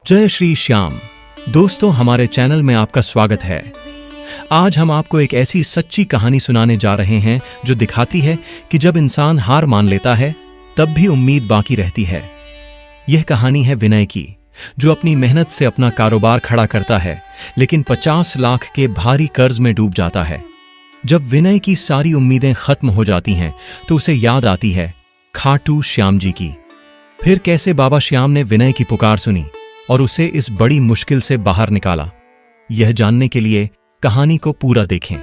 जय श्री श्याम। दोस्तों, हमारे चैनल में आपका स्वागत है। आज हम आपको एक ऐसी सच्ची कहानी सुनाने जा रहे हैं जो दिखाती है कि जब इंसान हार मान लेता है तब भी उम्मीद बाकी रहती है। यह कहानी है विनय की, जो अपनी मेहनत से अपना कारोबार खड़ा करता है लेकिन 50 लाख के भारी कर्ज में डूब जाता है। जब विनय की सारी उम्मीदें खत्म हो जाती हैं तो उसे याद आती है खाटू श्याम जी की। फिर कैसे बाबा श्याम ने विनय की पुकार सुनी और उसे इस बड़ी मुश्किल से बाहर निकाला। यह जानने के लिए कहानी को पूरा देखें।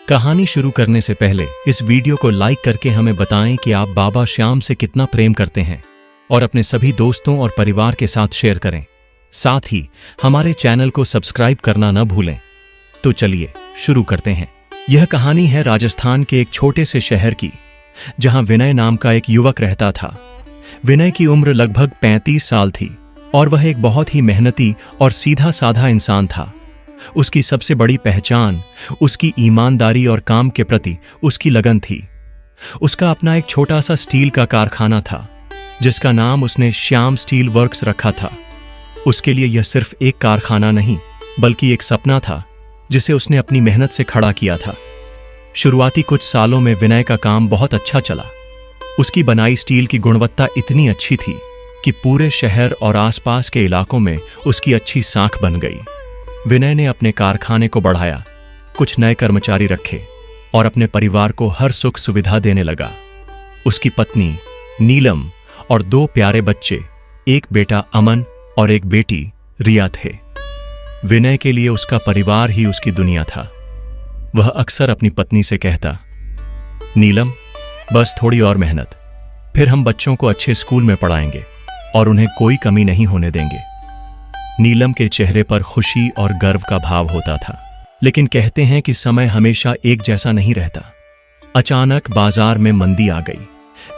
कहानी शुरू करने से पहले इस वीडियो को लाइक करके हमें बताएं कि आप बाबा श्याम से कितना प्रेम करते हैं और अपने सभी दोस्तों और परिवार के साथ शेयर करें। साथ ही हमारे चैनल को सब्सक्राइब करना न भूलें। तो चलिए शुरू करते हैं। यह कहानी है राजस्थान के एक छोटे से शहर की, जहां विनय नाम का एक युवक रहता था। विनय की उम्र लगभग 35 साल थी और वह एक बहुत ही मेहनती और सीधा साधा इंसान था। उसकी सबसे बड़ी पहचान उसकी ईमानदारी और काम के प्रति उसकी लगन थी। उसका अपना एक छोटा सा स्टील का कारखाना था, जिसका नाम उसने श्याम स्टील वर्क्स रखा था। उसके लिए यह सिर्फ एक कारखाना नहीं, बल्कि एक सपना था जिसे उसने अपनी मेहनत से खड़ा किया था। शुरुआती कुछ सालों में विनय का काम बहुत अच्छा चला। उसकी बनाई स्टील की गुणवत्ता इतनी अच्छी थी कि पूरे शहर और आसपास के इलाकों में उसकी अच्छी साख बन गई। विनय ने अपने कारखाने को बढ़ाया, कुछ नए कर्मचारी रखे और अपने परिवार को हर सुख सुविधा देने लगा। उसकी पत्नी नीलम और 2 प्यारे बच्चे, एक बेटा अमन और एक बेटी रिया थे। विनय के लिए उसका परिवार ही उसकी दुनिया था। वह अक्सर अपनी पत्नी से कहता, नीलम, बस थोड़ी और मेहनत, फिर हम बच्चों को अच्छे स्कूल में पढ़ाएंगे और उन्हें कोई कमी नहीं होने देंगे। नीलम के चेहरे पर खुशी और गर्व का भाव होता था। लेकिन कहते हैं कि समय हमेशा एक जैसा नहीं रहता। अचानक बाजार में मंदी आ गई।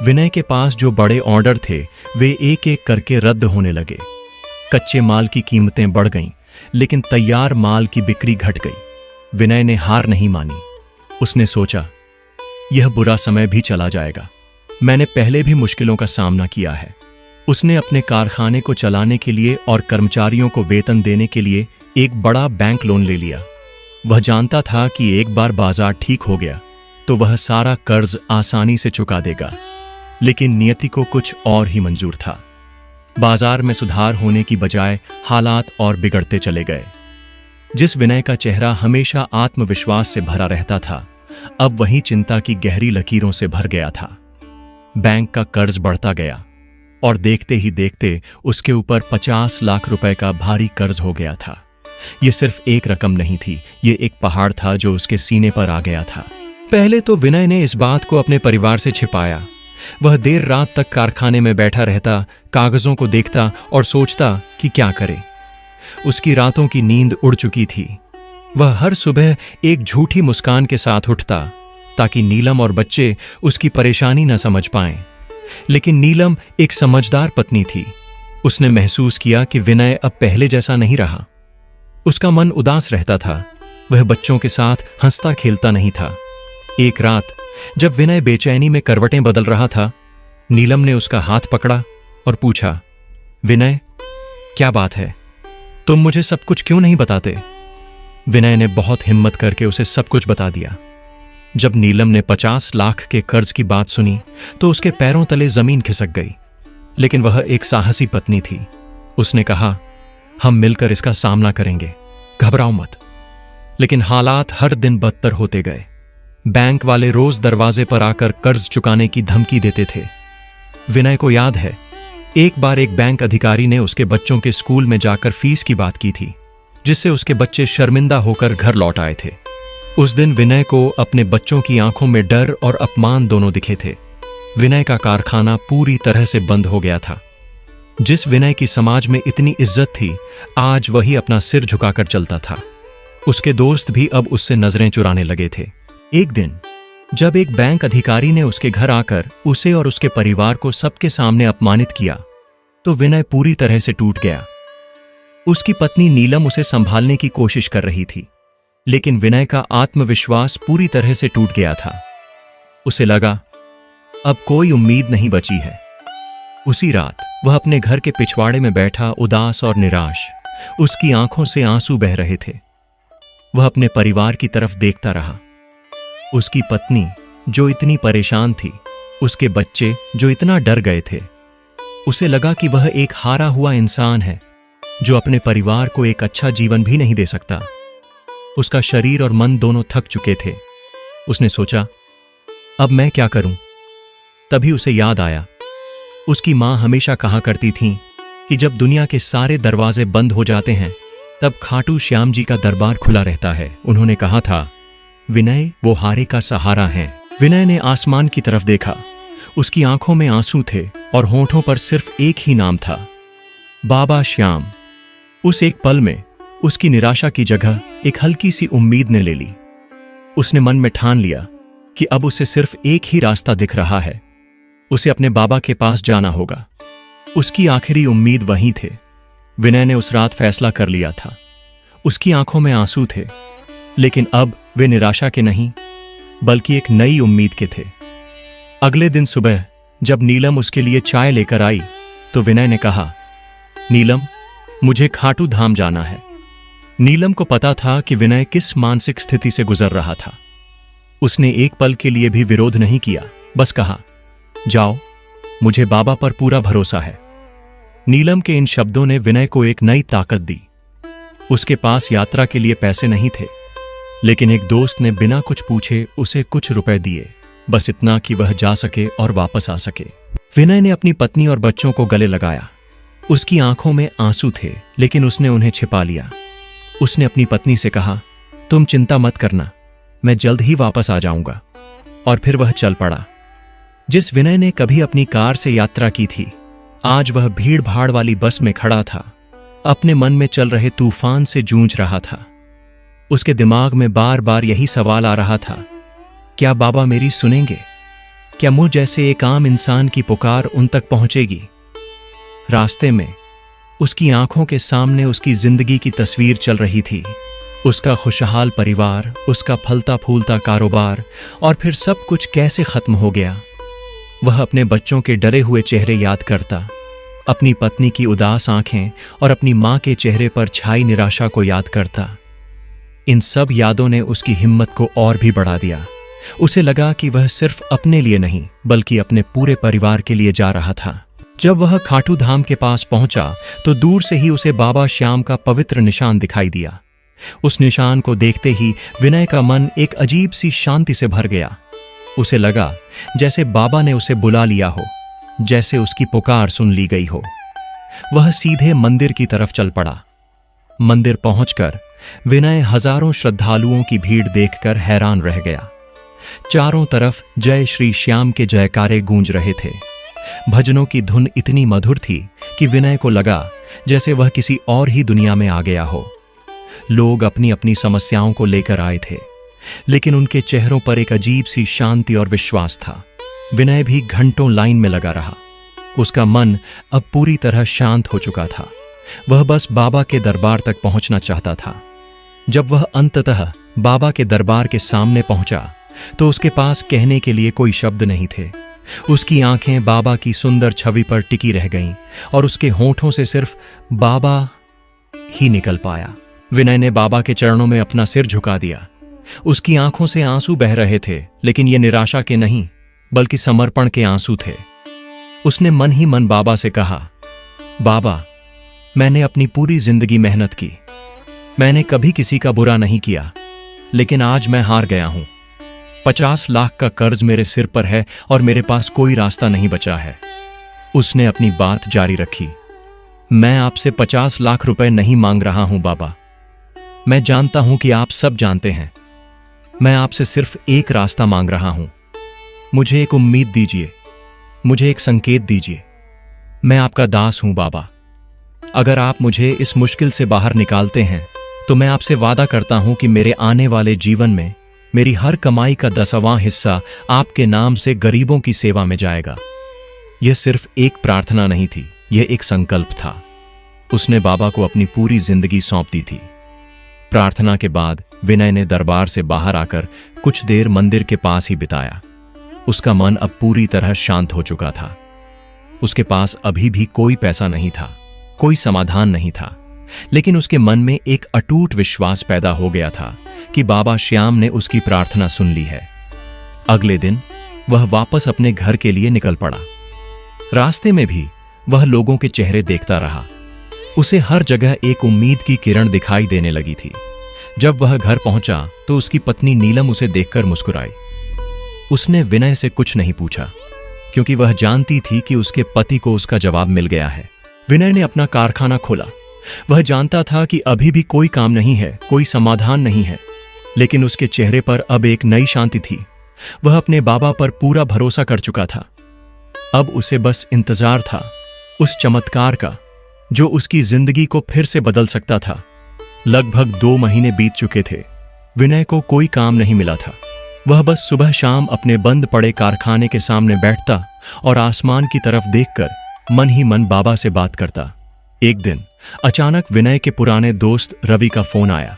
विनय के पास जो बड़े ऑर्डर थे वे एक एक करके रद्द होने लगे। कच्चे माल की कीमतें बढ़ गईं, लेकिन तैयार माल की बिक्री घट गई। विनय ने हार नहीं मानी। उसने सोचा, यह बुरा समय भी चला जाएगा। मैंने पहले भी मुश्किलों का सामना किया है। उसने अपने कारखाने को चलाने के लिए और कर्मचारियों को वेतन देने के लिए एक बड़ा बैंक लोन ले लिया। वह जानता था कि एक बार बाजार ठीक हो गया तो वह सारा कर्ज आसानी से चुका देगा। लेकिन नियति को कुछ और ही मंजूर था। बाजार में सुधार होने की बजाय हालात और बिगड़ते चले गए। जिस विनय का चेहरा हमेशा आत्मविश्वास से भरा रहता था, अब वही चिंता की गहरी लकीरों से भर गया था। बैंक का कर्ज बढ़ता गया और देखते ही देखते उसके ऊपर 50 लाख रुपए का भारी कर्ज हो गया था। यह सिर्फ एक रकम नहीं थी, यह एक पहाड़ था जो उसके सीने पर आ गया था। पहले तो विनय ने इस बात को अपने परिवार से छिपाया। वह देर रात तक कारखाने में बैठा रहता, कागजों को देखता और सोचता कि क्या करे। उसकी रातों की नींद उड़ चुकी थी। वह हर सुबह एक झूठी मुस्कान के साथ उठता ताकि नीलम और बच्चे उसकी परेशानी न समझ पाएं। लेकिन नीलम एक समझदार पत्नी थी। उसने महसूस किया कि विनय अब पहले जैसा नहीं रहा। उसका मन उदास रहता था। वह बच्चों के साथ हंसता खेलता नहीं था। एक रात जब विनय बेचैनी में करवटें बदल रहा था, नीलम ने उसका हाथ पकड़ा और पूछा, विनय, क्या बात है? तुम मुझे सब कुछ क्यों नहीं बताते? विनय ने बहुत हिम्मत करके उसे सब कुछ बता दिया। जब नीलम ने 50 लाख के कर्ज की बात सुनी तो उसके पैरों तले जमीन खिसक गई। लेकिन वह एक साहसी पत्नी थी। उसने कहा, हम मिलकर इसका सामना करेंगे, घबराओ मत। लेकिन हालात हर दिन बदतर होते गए। बैंक वाले रोज दरवाजे पर आकर कर्ज चुकाने की धमकी देते थे। विनय को याद है, एक बार एक बैंक अधिकारी ने उसके बच्चों के स्कूल में जाकर फीस की बात की थी, जिससे उसके बच्चे शर्मिंदा होकर घर लौट आए थे। उस दिन विनय को अपने बच्चों की आंखों में डर और अपमान दोनों दिखे थे। विनय का कारखाना पूरी तरह से बंद हो गया था। जिस विनय की समाज में इतनी इज्जत थी, आज वही अपना सिर झुकाकर चलता था। उसके दोस्त भी अब उससे नजरें चुराने लगे थे। एक दिन जब एक बैंक अधिकारी ने उसके घर आकर उसे और उसके परिवार को सबके सामने अपमानित किया, तो विनय पूरी तरह से टूट गया। उसकी पत्नी नीलम उसे संभालने की कोशिश कर रही थी, लेकिन विनय का आत्मविश्वास पूरी तरह से टूट गया था। उसे लगा, अब कोई उम्मीद नहीं बची है। उसी रात वह अपने घर के पिछवाड़े में बैठा, उदास और निराश। उसकी आंखों से आंसू बह रहे थे। वह अपने परिवार की तरफ देखता रहा। उसकी पत्नी जो इतनी परेशान थी, उसके बच्चे जो इतना डर गए थे। उसे लगा कि वह एक हारा हुआ इंसान है जो अपने परिवार को एक अच्छा जीवन भी नहीं दे सकता। उसका शरीर और मन दोनों थक चुके थे। उसने सोचा, अब मैं क्या करूं? तभी उसे याद आया, उसकी मां हमेशा कहा करती थीं कि जब दुनिया के सारे दरवाजे बंद हो जाते हैं तब खाटू श्याम जी का दरबार खुला रहता है। उन्होंने कहा था, विनय वो हारे का सहारा है। विनय ने आसमान की तरफ देखा। उसकी आंखों में आंसू थे और होंठों पर सिर्फ एक ही नाम था, बाबा श्याम। उस एक पल में उसकी निराशा की जगह एक हल्की सी उम्मीद ने ले ली। उसने मन में ठान लिया कि अब उसे सिर्फ एक ही रास्ता दिख रहा है, उसे अपने बाबा के पास जाना होगा। उसकी आखिरी उम्मीद वही थे। विनय ने उस रात फैसला कर लिया था। उसकी आंखों में आंसू थे, लेकिन अब वे निराशा के नहीं बल्कि एक नई उम्मीद के थे। अगले दिन सुबह जब नीलम उसके लिए चाय लेकर आई तो विनय ने कहा, नीलम, मुझे खाटू धाम जाना है। नीलम को पता था कि विनय किस मानसिक स्थिति से गुजर रहा था। उसने एक पल के लिए भी विरोध नहीं किया, बस कहा, जाओ, मुझे बाबा पर पूरा भरोसा है। नीलम के इन शब्दों ने विनय को एक नई ताकत दी। उसके पास यात्रा के लिए पैसे नहीं थे, लेकिन एक दोस्त ने बिना कुछ पूछे उसे कुछ रुपए दिए, बस इतना कि वह जा सके और वापस आ सके। विनय ने अपनी पत्नी और बच्चों को गले लगाया। उसकी आंखों में आंसू थे, लेकिन उसने उन्हें छिपा लिया। उसने अपनी पत्नी से कहा, तुम चिंता मत करना, मैं जल्द ही वापस आ जाऊंगा। और फिर वह चल पड़ा। जिस विनय ने कभी अपनी कार से यात्रा की थी, आज वह भीड़ भाड़ वाली बस में खड़ा था, अपने मन में चल रहे तूफान से जूझ रहा था। उसके दिमाग में बार बार यही सवाल आ रहा था, क्या बाबा मेरी सुनेंगे? क्या मुझ जैसे एक आम इंसान की पुकार उन तक पहुंचेगी? रास्ते में उसकी आंखों के सामने उसकी जिंदगी की तस्वीर चल रही थी। उसका खुशहाल परिवार, उसका फलता फूलता कारोबार, और फिर सब कुछ कैसे खत्म हो गया। वह अपने बच्चों के डरे हुए चेहरे याद करता, अपनी पत्नी की उदास आंखें और अपनी मां के चेहरे पर छाई निराशा को याद करता। इन सब यादों ने उसकी हिम्मत को और भी बढ़ा दिया। उसे लगा कि वह सिर्फ अपने लिए नहीं बल्कि अपने पूरे परिवार के लिए जा रहा था। जब वह खाटू धाम के पास पहुंचा तो दूर से ही उसे बाबा श्याम का पवित्र निशान दिखाई दिया। उस निशान को देखते ही विनय का मन एक अजीब सी शांति से भर गया। उसे लगा जैसे बाबा ने उसे बुला लिया हो, जैसे उसकी पुकार सुन ली गई हो। वह सीधे मंदिर की तरफ चल पड़ा। मंदिर पहुंचकर विनय हजारों श्रद्धालुओं की भीड़ देखकर हैरान रह गया। चारों तरफ जय श्री श्याम के जयकारे गूंज रहे थे। भजनों की धुन इतनी मधुर थी कि विनय को लगा जैसे वह किसी और ही दुनिया में आ गया हो। लोग अपनी अपनी समस्याओं को लेकर आए थे, लेकिन उनके चेहरों पर एक अजीब सी शांति और विश्वास था। विनय भी घंटों लाइन में लगा रहा। उसका मन अब पूरी तरह शांत हो चुका था। वह बस बाबा के दरबार तक पहुंचना चाहता था। जब वह अंततः बाबा के दरबार के सामने पहुंचा तो उसके पास कहने के लिए कोई शब्द नहीं थे। उसकी आंखें बाबा की सुंदर छवि पर टिकी रह गईं और उसके होंठों से सिर्फ बाबा ही निकल पाया। विनय ने बाबा के चरणों में अपना सिर झुका दिया। उसकी आंखों से आंसू बह रहे थे, लेकिन ये निराशा के नहीं बल्कि समर्पण के आंसू थे। उसने मन ही मन बाबा से कहा, बाबा, मैंने अपनी पूरी जिंदगी मेहनत की, मैंने कभी किसी का बुरा नहीं किया, लेकिन आज मैं हार गया हूं। 50 लाख का कर्ज मेरे सिर पर है और मेरे पास कोई रास्ता नहीं बचा है। उसने अपनी बात जारी रखी, मैं आपसे 50 लाख रुपए नहीं मांग रहा हूं बाबा। मैं जानता हूं कि आप सब जानते हैं। मैं आपसे सिर्फ एक रास्ता मांग रहा हूं। मुझे एक उम्मीद दीजिए, मुझे एक संकेत दीजिए। मैं आपका दास हूं बाबा। अगर आप मुझे इस मुश्किल से बाहर निकालते हैं तो मैं आपसे वादा करता हूं कि मेरे आने वाले जीवन में मेरी हर कमाई का 10वां हिस्सा आपके नाम से गरीबों की सेवा में जाएगा। यह सिर्फ एक प्रार्थना नहीं थी, यह एक संकल्प था। उसने बाबा को अपनी पूरी जिंदगी सौंप दी थी। प्रार्थना के बाद विनय ने दरबार से बाहर आकर कुछ देर मंदिर के पास ही बिताया। उसका मन अब पूरी तरह शांत हो चुका था। उसके पास अभी भी कोई पैसा नहीं था, कोई समाधान नहीं था, लेकिन उसके मन में एक अटूट विश्वास पैदा हो गया था कि बाबा श्याम ने उसकी प्रार्थना सुन ली है। अगले दिन वह वापस अपने घर के लिए निकल पड़ा। रास्ते में भी वह लोगों के चेहरे देखता रहा। उसे हर जगह एक उम्मीद की किरण दिखाई देने लगी थी। जब वह घर पहुंचा तो उसकी पत्नी नीलम उसे देखकर मुस्कुराई। उसने विनय से कुछ नहीं पूछा, क्योंकि वह जानती थी कि उसके पति को उसका जवाब मिल गया है। विनय ने अपना कारखाना खोला। वह जानता था कि अभी भी कोई काम नहीं है, कोई समाधान नहीं है, लेकिन उसके चेहरे पर अब एक नई शांति थी। वह अपने बाबा पर पूरा भरोसा कर चुका था। अब उसे बस इंतजार था उस चमत्कार का जो उसकी जिंदगी को फिर से बदल सकता था। लगभग 2 महीने बीत चुके थे। विनय को कोई काम नहीं मिला था। वह बस सुबह शाम अपने बंद पड़े कारखाने के सामने बैठता और आसमान की तरफ देखकर मन ही मन बाबा से बात करता। एक दिन अचानक विनय के पुराने दोस्त रवि का फोन आया।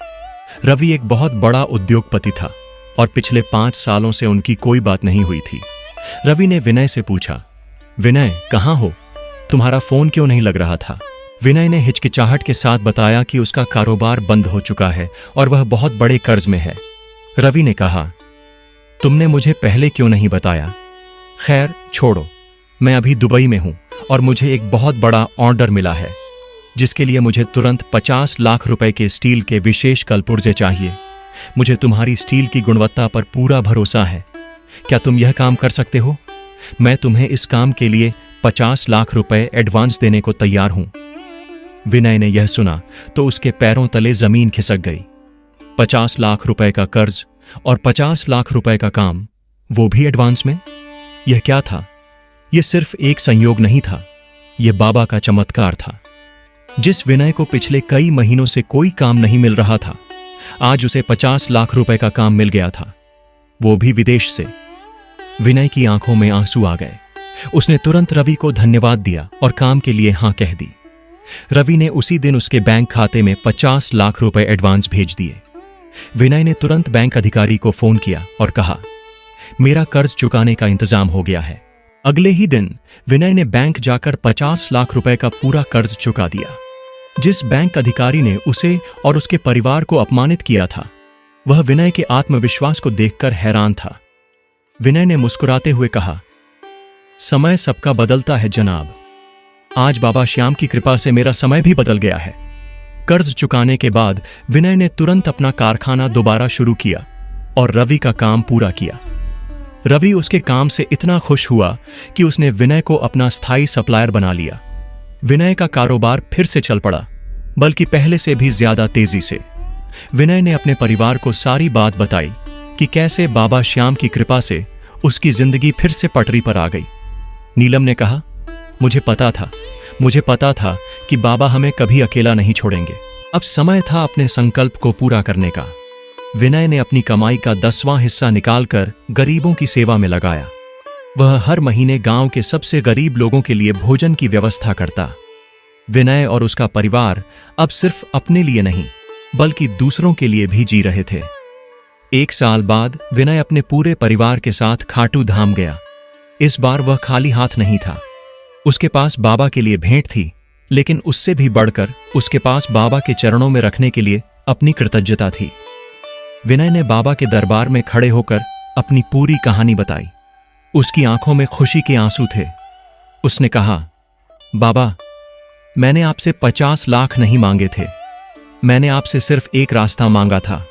रवि एक बहुत बड़ा उद्योगपति था और पिछले 5 सालों से उनकी कोई बात नहीं हुई थी। रवि ने विनय से पूछा, विनय कहाँ हो? तुम्हारा फोन क्यों नहीं लग रहा था? विनय ने हिचकिचाहट के साथ बताया कि उसका कारोबार बंद हो चुका है और वह बहुत बड़े कर्ज में है। रवि ने कहा, तुमने मुझे पहले क्यों नहीं बताया? खैर छोड़ो, मैं अभी दुबई में हूं और मुझे एक बहुत बड़ा ऑर्डर मिला है, जिसके लिए मुझे तुरंत 50 लाख रुपए के स्टील के विशेष कलपुर्जे चाहिए। मुझे तुम्हारी स्टील की गुणवत्ता पर पूरा भरोसा है। क्या तुम यह काम कर सकते हो? मैं तुम्हें इस काम के लिए 50 लाख रुपए एडवांस देने को तैयार हूं। विनय ने यह सुना तो उसके पैरों तले जमीन खिसक गई। 50 लाख रुपए का कर्ज और 50 लाख रुपए का काम, वो भी एडवांस में। यह क्या था? यह सिर्फ एक संयोग नहीं था, यह बाबा का चमत्कार था। जिस विनय को पिछले कई महीनों से कोई काम नहीं मिल रहा था, आज उसे 50 लाख रुपए का काम मिल गया था, वो भी विदेश से। विनय की आंखों में आंसू आ गए। उसने तुरंत रवि को धन्यवाद दिया और काम के लिए हां कह दी। रवि ने उसी दिन उसके बैंक खाते में 50 लाख रुपए एडवांस भेज दिए। विनय ने तुरंत बैंक अधिकारी को फोन किया और कहा, मेरा कर्ज चुकाने का इंतजाम हो गया है। अगले ही दिन विनय ने बैंक जाकर 50 लाख रुपए का पूरा कर्ज चुका दिया। जिस बैंक अधिकारी ने उसे और उसके परिवार को अपमानित किया था, वह विनय के आत्मविश्वास को देखकर हैरान था। विनय ने मुस्कुराते हुए कहा, समय सबका बदलता है जनाब। आज बाबा श्याम की कृपा से मेरा समय भी बदल गया है। कर्ज चुकाने के बाद विनय ने तुरंत अपना कारखाना दोबारा शुरू किया और रवि का काम पूरा किया। रवि उसके काम से इतना खुश हुआ कि उसने विनय को अपना स्थायी सप्लायर बना लिया। विनय का कारोबार फिर से चल पड़ा, बल्कि पहले से भी ज्यादा तेजी से। विनय ने अपने परिवार को सारी बात बताई कि कैसे बाबा श्याम की कृपा से उसकी जिंदगी फिर से पटरी पर आ गई। नीलम ने कहा, मुझे पता था कि बाबा हमें कभी अकेला नहीं छोड़ेंगे। अब समय था अपने संकल्प को पूरा करने का। विनय ने अपनी कमाई का 10वां हिस्सा निकालकर गरीबों की सेवा में लगाया। वह हर महीने गांव के सबसे गरीब लोगों के लिए भोजन की व्यवस्था करता। विनय और उसका परिवार अब सिर्फ अपने लिए नहीं, बल्कि दूसरों के लिए भी जी रहे थे। 1 साल बाद विनय अपने पूरे परिवार के साथ खाटू धाम गया। इस बार वह खाली हाथ नहीं था। उसके पास बाबा के लिए भेंट थी, लेकिन उससे भी बढ़कर उसके पास बाबा के चरणों में रखने के लिए अपनी कृतज्ञता थी। विनय ने बाबा के दरबार में खड़े होकर अपनी पूरी कहानी बताई। उसकी आंखों में खुशी के आंसू थे। उसने कहा, बाबा, मैंने आपसे 50 लाख नहीं मांगे थे। मैंने आपसे सिर्फ एक रास्ता मांगा था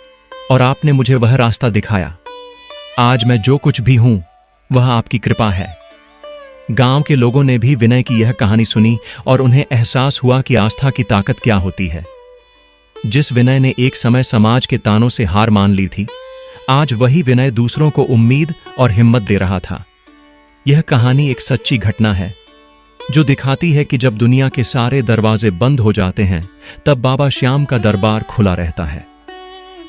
और आपने मुझे वह रास्ता दिखाया। आज मैं जो कुछ भी हूं वह आपकी कृपा है। गांव के लोगों ने भी विनय की यह कहानी सुनी और उन्हें एहसास हुआ कि आस्था की ताकत क्या होती है। जिस विनय ने एक समय समाज के तानों से हार मान ली थी, आज वही विनय दूसरों को उम्मीद और हिम्मत दे रहा था। यह कहानी एक सच्ची घटना है जो दिखाती है कि जब दुनिया के सारे दरवाजे बंद हो जाते हैं, तब बाबा श्याम का दरबार खुला रहता है,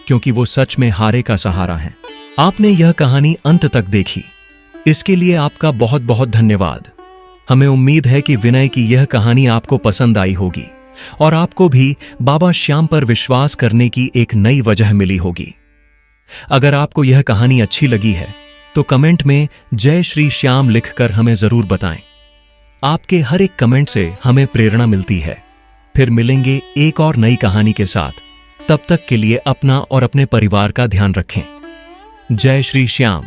क्योंकि वो सच में हारे का सहारा है। आपने यह कहानी अंत तक देखी, इसके लिए आपका बहुत बहुत धन्यवाद। हमें उम्मीद है कि विनय की यह कहानी आपको पसंद आई होगी और आपको भी बाबा श्याम पर विश्वास करने की एक नई वजह मिली होगी। अगर आपको यह कहानी अच्छी लगी है तो कमेंट में जय श्री श्याम लिखकर हमें जरूर बताएं। आपके हर एक कमेंट से हमें प्रेरणा मिलती है। फिर मिलेंगे एक और नई कहानी के साथ। तब तक के लिए अपना और अपने परिवार का ध्यान रखें। जय श्री श्याम।